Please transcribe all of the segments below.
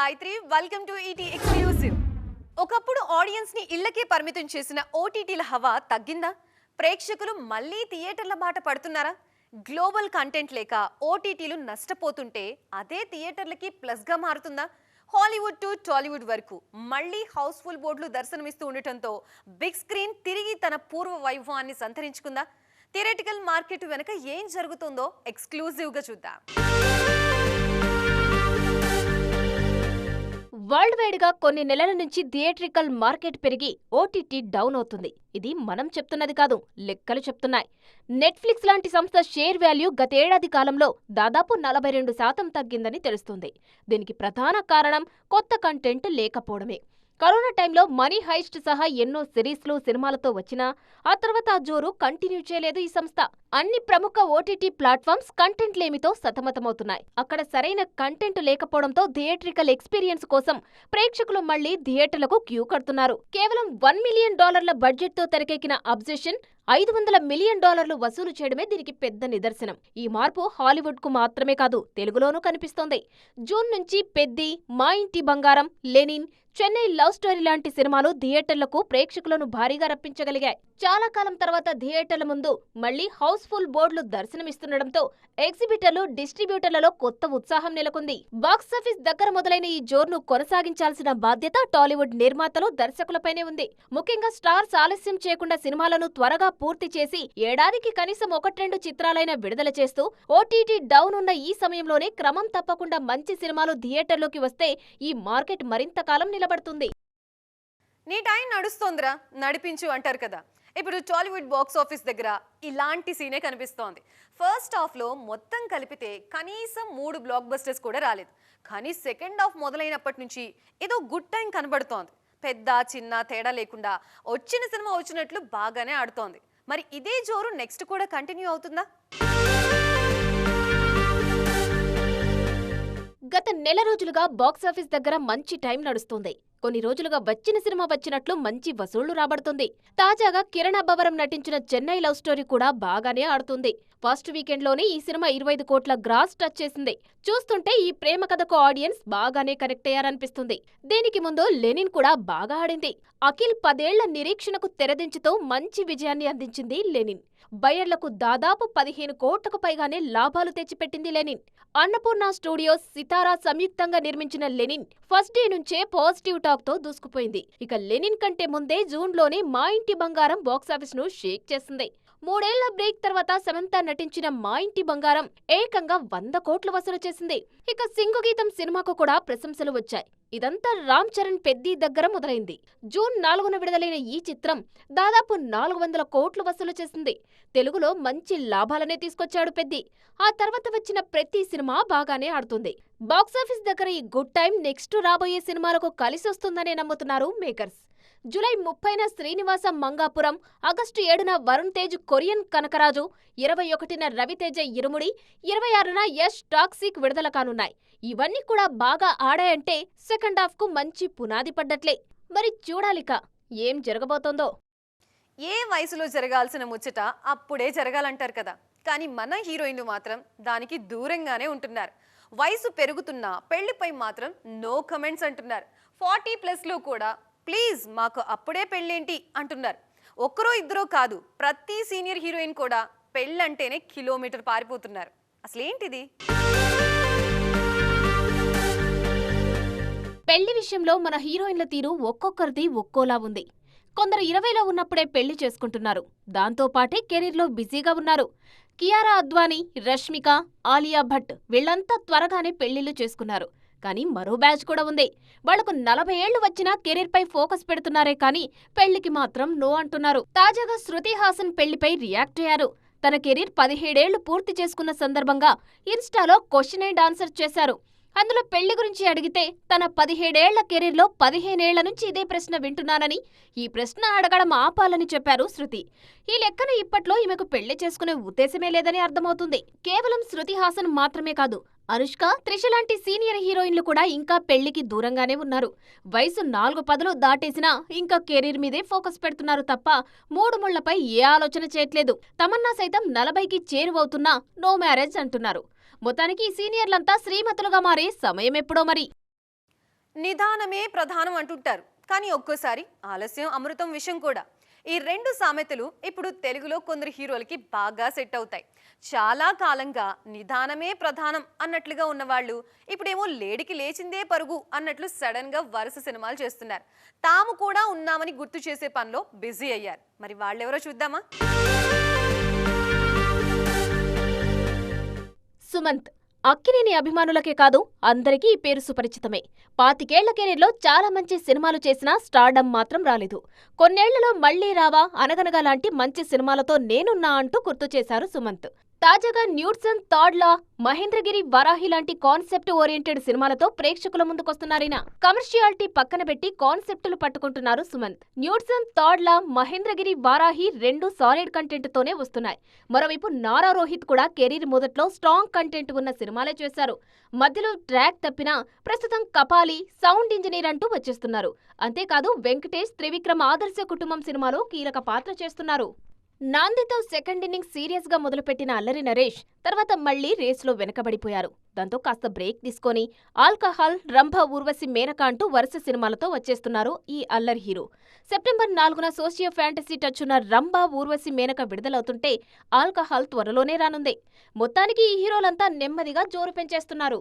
Gayatri. Welcome to ET exclusive. ఒకప్పుడు audience ని ఇళ్లకే పరిమితం చేసిన ఓటీటీల హవా తగ్గిందా? ప్రేక్షకులు మళ్ళీ థియేటర్ల బాట పడుతున్నారా? గ్లోబల్ కంటెంట్ లేక ఓటీటీలు నష్టపోతుంటే అదే థియేటర్లకి ప్లస్ గా మారుతుందా? హాలీవుడ్ టు టాలీవుడ్ వరకు మళ్ళీ హౌస్ఫుల్ బోర్డులు దర్శనమిస్తూ ఉండటంతో బిగ్ స్క్రీన్ తిరిగి తన పూర్వ వైభవాన్ని సంతరించుకుందా? థియేటికల్ మార్కెట్ వెనుక ఏం జరుగుతుందో ఎక్స్క్లూజివ్ గా చూద్దాం. వరల్డ్ వైడ్ గా కొన్ని నెలల నుంచి థియేట్రికల్ మార్కెట్ పెరిగి ఓటీటీ డౌన్ అవుతుంది. ఇది మనం చెప్తున్నది కాదు, లెక్కలు చెప్తున్నాయి. నెట్ఫ్లిక్స్ లాంటి సంస్థ షేర్ వాల్యూ గతేడాది కాలంలో దాదాపు 42% తగ్గిందని తెలుస్తుంది. దీనికి ప్రధాన కారణం కొత్త కంటెంట్ లేకపోవడమే. కరోనా టైంలో మనీ హైస్ట్ సహా ఎన్నో సిరీస్లు సినిమాలతో వచ్చినా ఆ తర్వాత ఆ జోరు కంటిన్యూ చేయలేదు ఈ సంస్థ. అన్ని ప్రముఖ ఓటీటీ ప్లాట్ఫామ్స్ కంటెంట్ లేమితో సతమతమవుతున్నాయి. అక్కడ సరైన కంటెంట్ లేకపోవడంతో థియేట్రికల్ ఎక్స్పీరియన్స్ కోసం ప్రేక్షకులు మళ్లీ థియేటర్లకు క్యూ కడుతున్నారు. కేవలం $1 మిలియన్ బడ్జెట్ తో తెరకెక్కిన అబ్జెషన్ $500 మిలియన్ వసూలు చేయడమే దీనికి పెద్ద నిదర్శనం. ఈ మార్పు హాలీవుడ్ కు మాత్రమే కాదు, తెలుగులోనూ కనిపిస్తోంది. జూన్ నుంచి పెద్ది, మా ఇంటి బంగారం, లెనిన్, చెన్నై లవ్ స్టోరీ లాంటి సినిమాలు థియేటర్లకు ప్రేక్షకులను భారీగా రప్పించగలిగాయి. చాలా కాలం తర్వాత థియేటర్ల ముందు మళ్లీ హౌస్ఫుల్ బోర్డులు దర్శనమిస్తుండటంతో ఎగ్జిబిటర్లు, డిస్ట్రిబ్యూటర్లలో కొత్త ఉత్సాహం నెలకొంది. బాక్సాఫీస్ దగ్గర మొదలైన ఈ జోర్ను కొనసాగించాల్సిన బాధ్యత టాలీవుడ్ నిర్మాతలు, దర్శకులపైనే ఉంది. ముఖ్యంగా స్టార్స్ ఆలస్యం చేయకుండా సినిమాలను త్వరగా పూర్తి చేసి ఏడాదికి కనీసం 1-2 చిత్రాలైన విడుదల చేస్తూ ఓటీటీ డౌన్ ఉన్న ఈ సమయంలోనే క్రమం తప్పకుండా మంచి సినిమాలు థియేటర్లోకి వస్తే ఈ మార్కెట్ మరింత కాలం నిలబడుతుంది. నీ టైం నడుస్తోందిరా, నడిపించు అంటారు కదా. ఇప్పుడు టాలీవుడ్ బాక్స్ ఆఫీస్ దగ్గర ఇలాంటి సీనే కనిపిస్తోంది. ఫస్ట్ హాఫ్ లో మొత్తం కలిపితే కనీసం 3 బ్లాక్ బస్టర్స్ కూడా రాలేదు. కానీ సెకండ్ హాఫ్ మొదలైనప్పటి నుంచి ఏదో గుడ్ టైం కనబడుతోంది. పెద్ద చిన్న తేడా లేకుండా వచ్చిన సినిమా వచ్చినట్లు బాగానే ఆడుతోంది. మరి ఇదే జోరు నెక్స్ట్ కూడా కంటిన్యూ అవుతుందా? గత నెల రోజులుగా బాక్సాఫీస్ దగ్గర మంచి టైం నడుస్తుంది. కొన్ని రోజులుగా వచ్చిన సినిమా వచ్చినట్లు మంచి వసూళ్లు రాబడుతుంది. తాజాగా కిరణ్ అబ్బవరం నటించిన చెన్నై లవ్ స్టోరీ కూడా బాగానే ఆడుతుంది. ఫస్ట్ వీకెండ్లోనే ఈ సినిమా 25 కోట్ల గ్రాస్ టచ్ చేసింది. చూస్తుంటే ఈ ప్రేమ కథకు ఆడియన్స్ బాగానే కనెక్ట్ అయ్యారనిపిస్తుంది. దీనికి ముందు లెనిన్ కూడా బాగా ఆడింది. అఖిల్ 10 ఏళ్ల నిరీక్షణకు తెరదించుతూ మంచి విజయాన్ని అందించింది లెనిన్. బయర్లకు దాదాపు 15 కోట్లకు పైగానే లాభాలు తెచ్చిపెట్టింది లెనిన్. అన్నపూర్ణ స్టూడియోస్, సితారా సంయుక్తంగా నిర్మించిన లెనిన్ ఫస్ట్ డే నుంచే పాజిటివ్ టాక్ తో దూసుకుపోయింది. ఇక లెనిన్ కంటే ముందే జూన్లోనే మా ఇంటి బంగారం బాక్సాఫీస్ ను షేక్ చేసింది. 3 ఏళ్ల బ్రేక్ తర్వాత సమంత నటించిన మా ఇంటి బంగారం ఏకంగా 100 కోట్లు వసూలు చేసింది. ఇక సింగు గీతం సినిమాకు కూడా ప్రశంసలు వచ్చాయి. ఇదంతా రామ్ చరణ్ పెద్ది దగ్గర మొదలైంది. జూన్ 4న విడుదలైన ఈ చిత్రం దాదాపు 400 కోట్లు వసూలు చేసింది. తెలుగులో మంచి లాభాలనే తీసుకొచ్చాడు పెద్ది. ఆ తర్వాత వచ్చిన ప్రతి సినిమా బాగానే ఆడుతుంది. బాక్సాఫీస్ దగ్గర ఈ గుడ్ టైం నెక్స్ట్ రాబోయే సినిమాలకు కలిసొస్తుందనే నమ్ముతున్నారు మేకర్స్. జూలై 30న శ్రీనివాస మంగాపురం, ఆగస్టు 7న వరుణ్ తేజ్ కొరియన్ కనకరాజు, 21న రవితేజ ఇరుముడి, 26న యష్ టాక్సిక్ విడుదల కానున్నాయి. ఇవన్నీ కూడా బాగా ఆడాయంటే సెకండ్ హాఫ్ కు మంచి పునాది పడ్డట్లే. మరి చూడాలిక ఏం జరగబోతోందో. ఏ వయసులో జరగాల్సిన ముచ్చట అప్పుడే జరగాలంటారు కదా. కానీ మన హీరోయిన్లు మాత్రం దానికి దూరంగానే ఉంటున్నారు. వయసు పెరుగుతున్నా పెళ్లిపై మాత్రం నో కమెంట్స్ అంటున్నారు. 40+ కూడా ప్లీజ్ మాకు అప్పుడే పెళ్ళేంటి అంటున్నారు. ఒక్కరో ఇద్దరో కాదు, ప్రతి సీనియర్ హీరోయిన్ కూడా పెళ్ళంటేనే కిలోమీటర్ పారిపోతున్నారు. అసలేంటిది? పెళ్లి విషయంలో మన హీరోయిన్ల తీరు ఒక్కొక్కరిది ఒక్కోలా ఉంది. కొందరు 20లో ఉన్నప్పుడే పెళ్లి చేసుకుంటున్నారు. దాంతోపాటే కెరీర్లో బిజీగా ఉన్నారు. కియారా అద్వానీ, రష్మిక, ఆలియా భట్ వీళ్లంతా త్వరగానే పెళ్లిళ్లు చేసుకున్నారు. కానీ మరో బ్యాచ్ కూడా ఉంది. వాళ్లకు 40 ఏళ్లు వచ్చినా కెరీర్ పై ఫోకస్ పెడుతున్నారే కానీ పెళ్లికి మాత్రం నో అంటున్నారు. తాజాగా శృతి హాసన్ పెళ్లిపై రియాక్ట్ అయ్యారు. తన కెరీర్ 17 ఏళ్లు పూర్తి చేసుకున్న సందర్భంగా ఇన్స్టాలో క్వశ్చన్ అండ్ ఆన్సర్ చేశారు. అందులో పెళ్లి గురించి అడిగితే తన 17 ఏళ్ల కెరీర్లో 15 ఏళ్ల నుంచి ఇదే ప్రశ్న వింటున్నానని, ఈ ప్రశ్న అడగడం ఆపాలని చెప్పారు శృతి. ఈ లెక్కన ఇప్పట్లో ఈమెకు పెళ్లి చేసుకునే ఉద్దేశమే లేదని అర్థమవుతుంది. కేవలం శృతి హాసన్ మాత్రమే కాదు, అనుష్క, త్రిష లాంటి సీనియర్ హీరోయిన్లు కూడా ఇంకా పెళ్లికి దూరంగానే ఉన్నారు. వయసు 4 పదులు దాటేసినా ఇంకా కెరీర్ మీదే ఫోకస్ పెడుతున్నారు తప్ప 3 ముళ్లపై ఏ ఆలోచన చేయట్లేదు. తమన్నా సైతం 40కి చేరువవుతున్నా నో మ్యారేజ్ అంటున్నారు. మొత్తానికి ఈ సీనియర్లంతా శ్రీమతులుగా మారే సమయం ఎప్పుడో మరి. నిదానమే ప్రధానం అంటుంటారు, కానీ ఒక్కోసారి ఆలస్యం అమృతం విషయం కూడా. ఈ రెండు సామెతలు ఇప్పుడు తెలుగులో కొందరు హీరోలకి బాగా సెట్ అవుతాయి. చాలా కాలంగా నిదానమే ప్రధానం అన్నట్లుగా ఉన్నవాళ్ళు ఇప్పుడేమో లేడికి లేచిందే పరుగు అన్నట్లు సడన్ గా వరుస సినిమాలు చేస్తున్నారు. తాము కూడా ఉన్నామని గుర్తు చేసే పనిలో బిజీ అయ్యారు. మరి వాళ్ళెవరో చూద్దామా? సుమంత్ అక్కినేని అభిమానులకే కాదు అందరికీ ఈ పేరు సుపరిచితమే. 25 కెరీర్లో చాలా మంచి సినిమాలు చేసినా స్టార్డమ్ మాత్రం రాలేదు. కొన్నేళ్లలో మళ్లీ రావా, అనగనగా లాంటి మంచి సినిమాలతో నేనున్నా అంటూ గుర్తు చేశారు సుమంత్. తాజాగా న్యూడ్సన్, థాడ్లా, మహేంద్రగిరి, వరాహి లాంటి కాన్సెప్ట్ ఓరియంటెడ్ సినిమాలతో ప్రేక్షకుల ముందుకొస్తున్నారైనా కమర్షియాలిటీ పక్కన పెట్టి కాన్సెప్టులు పట్టుకుంటున్నారు సుమంత్. న్యూడ్సన్, థాడ్లా, మహేంద్రగిరి, వారాహి రెండు సాలిడ్ కంటెంట్ తోనే వస్తున్నాయి. మరోవైపు నారా రోహిత్ కూడా కెరీర్ మొదట్లో స్ట్రాంగ్ కంటెంట్ ఉన్న సినిమాలే చేశారు. మధ్యలో ట్రాక్ తప్పినా ప్రస్తుతం కపాలి, సౌండ్ ఇంజనీర్ అంటూ వచ్చేస్తున్నారు. అంతేకాదు వెంకటేష్, త్రివిక్రమ్ ఆదర్శ కుటుంబం సినిమాలో కీలక పాత్ర చేస్తున్నారు. నాందితో సెకండ్ ఇన్నింగ్స్ సీరియస్ గా మొదలుపెట్టిన అల్లరి నరేష్ తర్వాత మళ్లీ రేసులో వెనకబడిపోయారు. దాంతో కాస్త బ్రేక్ తీసుకొని ఆల్కహాల్, రంభ, ఊర్వశి, మేనక అంటూ వరుస సినిమాలతో వచ్చేస్తున్నారు ఈ అల్లరి హీరో. సెప్టెంబర్ 4న సోషియో ఫ్యాంటసీ టచ్ ఉన్న రంభ, ఊర్వశి, మేనక విడుదలవుతుంటే ఆల్కహాల్ త్వరలోనే రానుంది. మొత్తానికి ఈ హీరోలంతా నెమ్మదిగా జోరు పెంచేస్తున్నారు.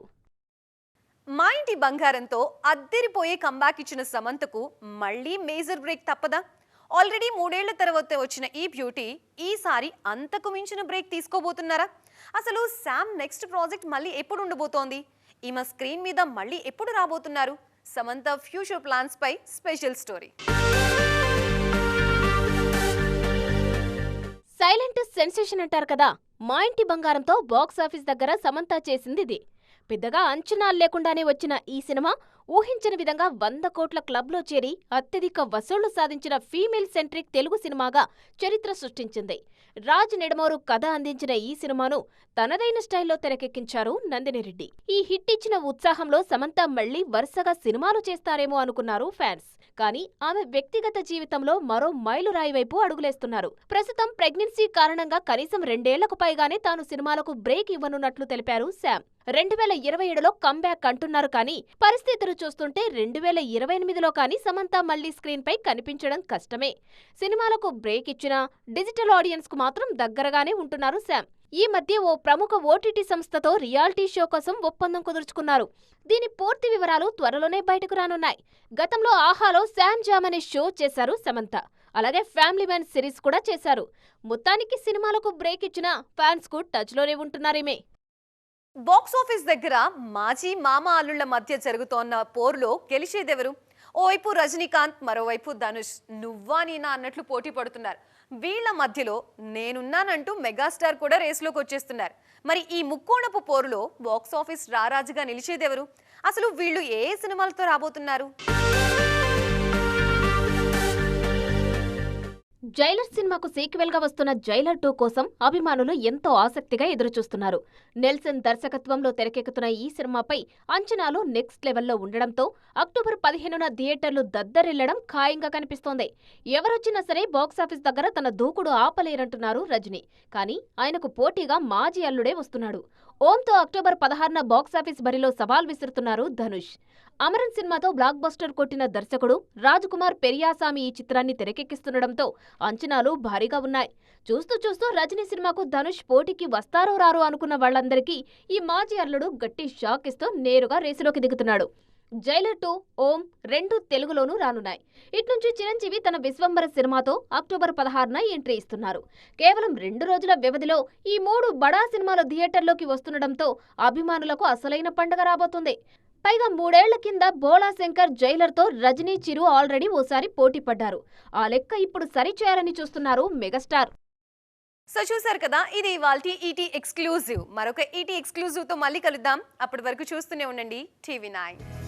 మా ఇంటి బంగారంతో అద్దరిపోయే కంబ్యాక్ ఇచ్చిన సమంతకు మళ్లీ మేజర్ బ్రేక్ తప్పదా? ఆల్రెడీ 3 ఏళ్ల తర్వాత వచ్చిన ఈ బ్యూటీ ఈసారి అంతకు మించిన బ్రేక్ తీసుకోబోతున్నారా? అసలు శామ్ నెక్స్ట్ ప్రాజెక్ట్ మళ్ళీ ఎప్పుడు ఉండబోతోంది? ఈమె స్క్రీన్ మీద మళ్ళీ ఎప్పుడు రాబోతున్నారు? సమంత ఫ్యూచర్ ప్లాన్స్ పై స్పెషల్ స్టోరీ. సైలెంట్ సెన్సేషన్ అంటారు కదా, మా ఇంటి బంగారంతో బాక్సాఫీస్ దగ్గర సమంత చేసింది ఇది. పెద్దగా అంచనాలు లేకుండానే వచ్చిన ఈ సినిమా ఊహించని విధంగా 100 కోట్ల క్లబ్లో చేరి అత్యధిక వసూళ్లు సాధించిన ఫీమేల్ సెంట్రిక్ తెలుగు సినిమాగా చరిత్ర సృష్టించింది. రాజ్ నెడమోరు కథ అందించిన ఈ సినిమాను తనదైన స్టైల్లో తెరకెక్కించారు నందిని రెడ్డి. ఈ హిట్ ఇచ్చిన ఉత్సాహంలో సమంత మళ్లీ వరుసగా సినిమాలు చేస్తారేమో అనుకున్నారు ఫ్యాన్స్. కానీ ఆమె వ్యక్తిగత జీవితంలో మరో మైలురాయి వైపు అడుగులేస్తున్నారు. ప్రస్తుతం ప్రెగ్నెన్సీ కారణంగా కనీసం 2 ఏళ్లకు పైగానే తాను సినిమాలకు బ్రేక్ ఇవ్వనున్నట్లు తెలిపారు శామ్. 2027లో కంబ్యాక్ అంటున్నారు, కానీ పరిస్థితులు చూస్తుంటే 2028లో కానీ సమంత మళ్లీ స్క్రీన్ పై కనిపించడం కష్టమే. సినిమాలకు బ్రేక్ ఇచ్చినా డిజిటల్ ఆడియన్స్ కు మాత్రం దగ్గరగానే ఉంటున్నారు శామ్. ఈ మధ్య ఓ ప్రముఖ ఓటీటీ సంస్థతో రియాలిటీ షో కోసం ఒప్పందం కుదుర్చుకున్నారు. దీని పూర్తి వివరాలు త్వరలోనే బయటకు రానున్నాయి. గతంలో ఆహాలో శామ్ జామ్ అనే షో చేశారు సమంత. అలాగే ఫ్యామిలీ మ్యాన్ సిరీస్ కూడా చేశారు. మొత్తానికి సినిమాలకు బ్రేక్ ఇచ్చినా ఫ్యాన్స్ కు టచ్ లోనే ఉంటున్నారేమే. బాక్స్ ఆఫీస్ దగ్గర మాజీ మామ అల్లుళ్ల మధ్య జరుగుతోన్న పోరులో గెలిచేదెవరు? ఓవైపు రజనీకాంత్, మరోవైపు ధనుష్ నువ్వా నేనా అన్నట్లు పోటీ పడుతున్నారు. వీళ్ల మధ్యలో నేనున్నానంటూ మెగాస్టార్ కూడా రేసులోకి వచ్చేస్తున్నారు. మరి ఈ ముక్కోణపు పోరులో బాక్స్ ఆఫీస్ రారాజుగా నిలిచేదెవరు? అసలు వీళ్ళు ఏ సినిమాలతో రాబోతున్నారు? జైలర్ సినిమాకు సీక్వెల్ గా వస్తున్న జైలర్ 2 కోసం అభిమానులు ఎంతో ఆసక్తిగా ఎదురుచూస్తున్నారు. నెల్సన్ దర్శకత్వంలో తెరకెక్కుతున్న ఈ సినిమాపై అంచనాలు నెక్స్ట్ లెవెల్లో ఉండడంతో అక్టోబర్ 15న థియేటర్లు దద్దరిల్లడం ఖాయంగా కనిపిస్తోంది. ఎవరొచ్చినా సరే బాక్సాఫీస్ దగ్గర తన దూకుడు ఆపలేరంటున్నారు రజనీ. కానీ ఆయనకు పోటీగా మాజీ అల్లుడే వస్తున్నాడు. ఓంతో అక్టోబర్ 16న బాక్సాఫీస్ బరిలో సవాల్ విసురుతున్నారు ధనుష్. అమరన్ సినిమాతో బ్లాక్ బస్టర్ కొట్టిన దర్శకుడు రాజ్కుమార్ పెరియాసామి ఈ చిత్రాన్ని తెరకెక్కిస్తుండటంతో అంచనాలు భారీగా ఉన్నాయి. చూస్తూ చూస్తూ రజనీ సినిమాకు ధనుష్ పోటీకి వస్తారో రారో అనుకున్న వాళ్లందరికీ ఈ మాజీ అల్లుడు గట్టి షాక్ ఇస్తూ నేరుగా రేసులోకి దిగుతున్నాడు. జైలర్ 2, ఓం రెండు తెలుగులోనూ రానున్నాయి. ఇట్నుంచి చిరంజీవి తన విశ్వంబర సినిమాతో అక్టోబర్ 16న ఎంట్రీ ఇస్తున్నారు. కేవలం 2 రోజుల వ్యవధిలో ఈ 3 బడా సినిమాలు థియేటర్లోకి వస్తుండటంతో అభిమానులకు అసలైన పండగ రాబోతుంది. పైగా 3 ఏళ్ల కింద బోళా శంకర్ జైలర్తో రజనీ, చిరు ఆల్రెడీ ఓసారి పోటీ పడ్డారు. ఆ లెక్క ఇప్పుడు సరిచేయాలని చూస్తున్నారు మెగాస్టార్. సో చూసారు కదా, ఇది ఇవాల్టి ఈటీ ఎక్స్క్లూజివ్. మరొక ఈటీ ఎక్స్క్లూజివ్ తో మళ్ళీ కలుద్దాం. అప్పటి వరకు చూస్తూనే ఉండండి టీవీ9.